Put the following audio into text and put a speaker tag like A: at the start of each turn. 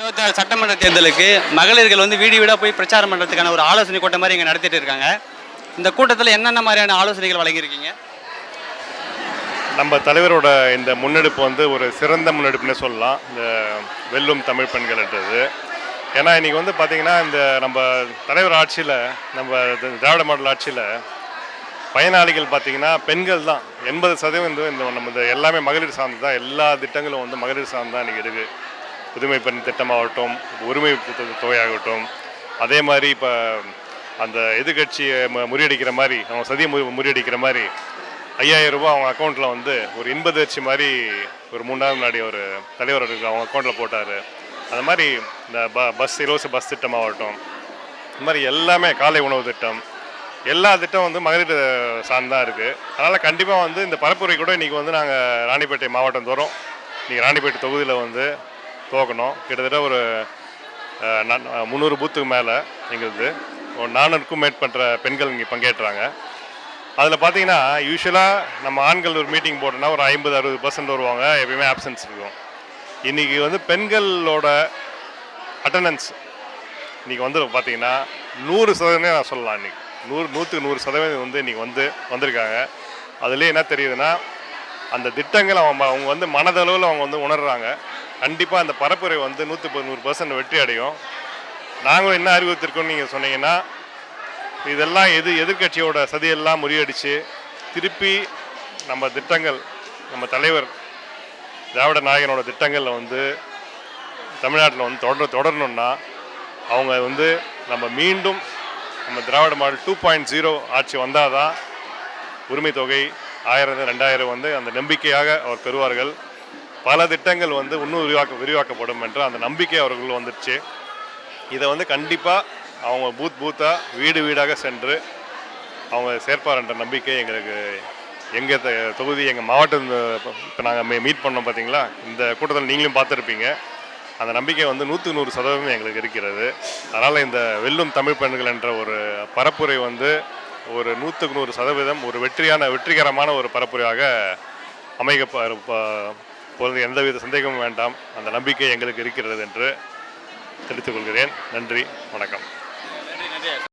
A: 26 சட்டமன்ற தேர்தலுக்கு மகளிர்கள் வீடு வீடாக போய் பிரச்சாரம் பண்ணுறதுக்கான ஒரு ஆலோசனை கூட்டம் மாதிரி இங்கே நடத்திட்டு இருக்காங்க. இந்த கூட்டத்தில் என்னென்ன மாதிரியான ஆலோசனைகள் வழங்கியிருக்கீங்க?
B: நம்ம தலைவரோட இந்த முன்னெடுப்பு ஒரு சிறந்த முன்னெடுப்புன்னு சொல்லலாம். இந்த வெல்லும் தமிழ் பெண்கள்ன்றது. ஏன்னா இன்றைக்கி பார்த்திங்கன்னா இந்த நம்ம தலைவர் ஆட்சியில், நம்ம திராவிட மாடல் ஆட்சியில் பயனாளிகள் பார்த்திங்கன்னா பெண்கள் தான். 80% இந்த நம்ம எல்லாமே மகளிர் சார்ந்து தான். எல்லா திட்டங்களும் மகளிர் சார்ந்து தான் இன்றைக்கி இருக்குது. புதுமை பெண் திட்டமாகட்டும், உரிமை தொகையாகட்டும், அதே மாதிரி இப்போ அந்த எதிர்கட்சியை முறியடிக்கிற மாதிரி, அவங்க சதியை முறியடிக்கிற மாதிரி 5000 ரூபா அவங்க அக்கௌண்ட்டில் ஒரு இன்பதிர்ச்சி மாதிரி ஒரு 3 நாள் முன்னாடி ஒரு தலைவர் அவங்க அக்கௌண்ட்டில் போட்டார். அந்த மாதிரி இந்த இலவச பஸ் திட்டமாகட்டும், இந்த மாதிரி எல்லாமே காலை உணவு திட்டம், எல்லா திட்டம் மகளிர் சார்ந்து தான் இருக்குது. அதனால் கண்டிப்பாக இந்த பரப்புரை கூட இன்றைக்கி நாங்கள் ராணிப்பேட்டை மாவட்டம் தோறும் இன்றைக்கி ராணிப்பேட்டை தொகுதியில் துவக்கணும். கிட்டத்தட்ட ஒரு 300 பூத்துக்கு மேலே எங்களுக்கு ஒரு 400க்கும் மேற்பட்ட பெண்கள் இங்கே பங்கேற்றாங்க. அதில் பார்த்தீங்கன்னா யூஸ்வலாக நம்ம ஆண்கள் ஒரு மீட்டிங் போட்டோன்னா ஒரு 50-60% வருவாங்க, எப்பயுமே ஆப்சன்ஸ் இருக்கும். இன்றைக்கி பெண்களோட அட்டண்டன்ஸ் இன்றைக்கி பார்த்தீங்கன்னா 100% நான் சொல்லலாம். இன்றைக்கி 100% இன்றைக்கி வந்திருக்காங்க. அதுலேயே என்ன தெரியுதுன்னா, அந்த திட்டங்கள் அவங்க மனதளவில் அவங்க உணர்கிறாங்க. கண்டிப்பாக அந்த பரப்புரை 100% வெற்றி அடையும். நாங்களும் என்ன அறிவுறுத்திருக்கோம்னு நீங்கள் சொன்னீங்கன்னா, இதெல்லாம் எதிர்கட்சியோட சதியெல்லாம் முறியடித்து திருப்பி நம்ம திட்டங்கள், நம்ம தலைவர் திராவிட நாயகனோட திட்டங்களில் தமிழ்நாட்டில் தொடரணுன்னா அவங்க நம்ம மீண்டும் நம்ம திராவிட மாடல் 2.0 ஆட்சி வந்தால் தான் உரிமை தொகை 1000 2000 அந்த நம்பிக்கையாக அவர் பெறுவார்கள். பல திட்டங்கள் இன்னும் விரிவாக்கப்படும் என்ற அந்த நம்பிக்கை அவர்கள் வந்துடுச்சு. இதை கண்டிப்பாக அவங்க பூத்தாக வீடு வீடாக சென்று அவங்க சேர்ப்பார் என்ற நம்பிக்கை எங்களுக்கு எங்கள் தொகுதி, எங்கள் மாவட்டம் இப்போ நாங்கள் மீட் பண்ணோம் பார்த்தீங்களா, இந்த கூட்டத்தில் நீங்களும் பார்த்துருப்பீங்க. அந்த நம்பிக்கை 100% எங்களுக்கு இருக்கிறது. அதனால் இந்த வெல்லும் தமிழ் பெண்கள் என்ற ஒரு பரப்புரை ஒரு 100% ஒரு வெற்றிகரமான ஒரு பரப்புரையாக பொழுது எந்தவித சந்தேகமும் வேண்டாம். அந்த நம்பிக்கை எங்களுக்கு இருக்கிறது என்று தெரிவித்துக் கொள்கிறேன். நன்றி, வணக்கம்.